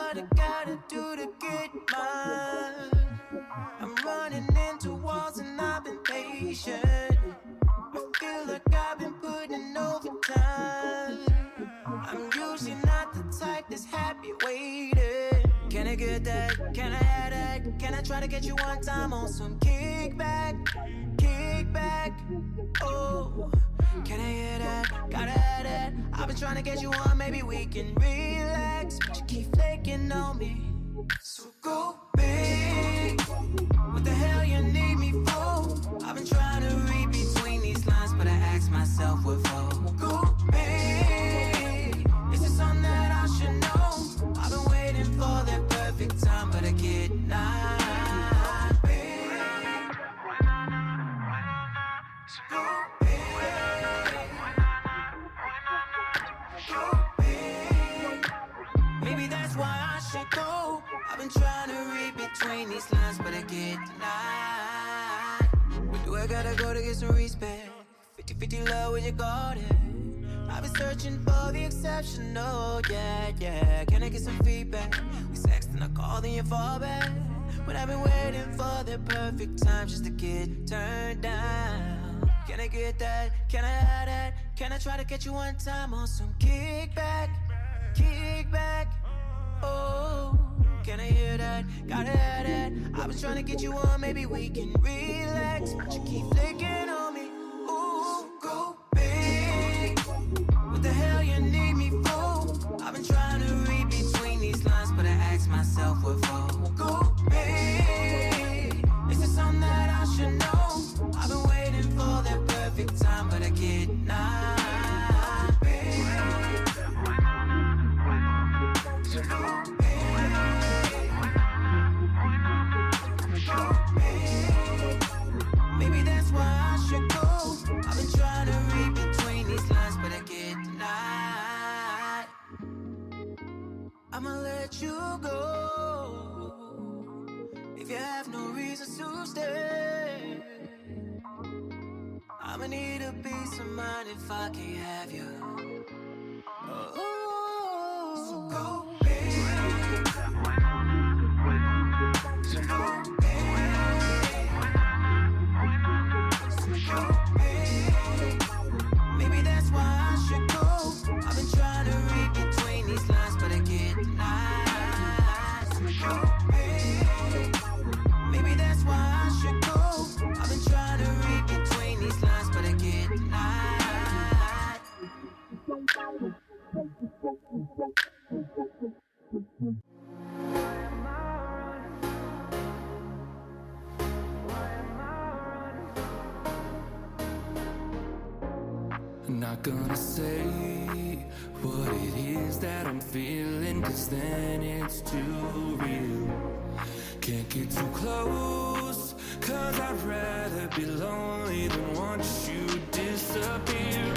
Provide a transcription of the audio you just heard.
what I gotta do to get mine. I'm running into walls and I've been patient. I feel like I've been putting in overtime. I'm usually not the type that's happy waiting. Can I get that? Can I have that? Can I try to get you one time on some kickback? Kickback. Oh, can I hear that? Gotta have that. I've been trying to get you on, maybe we can relax, but you keep flaking on me. So go big. What the hell you need me for? I've been trying to read between these lines, but I ask myself what for. Go big. Is this something that I should know? I've been waiting for that perfect time, but I get not big. So go big. Maybe that's why I should go. I've been trying to read between these lines, but I get denied. Where do I gotta go to get some respect? 50-50 love, where you got it? I've been searching for the exceptional, yeah. Can I get some feedback? We sexted and I call, then you fall back. But I've been waiting for the perfect time just to get turned down. Can I get that? Can I have that? Can I try to get you one time on some kickback? Kickback. Oh, can I hear that? Gotta have that. I've been trying to get you on, maybe we can relax, but you keep flicking on me. Ooh, go big. What the hell you need me for? I've been trying to read between these lines, but I ask myself what for. Go big. Is this something that I should know? I've been waiting for that perfect time, but I get not big. So go maybe that's why I should go. I've been trying to read between these lines, but I get denied. I'ma let you go if you have no reason to stay. I'ma need a piece of mind if I can't have you. Oh, so go big. So go maybe that's why I should go. I've been trying to read between these lines, but I get denied. Maybe that's why I should go. I've been trying to read between these lines, but I get denied. Not gonna say what it is that I'm feeling, 'cause then it's too real. Can't get too close, 'cause I'd rather be lonely than watch you disappear.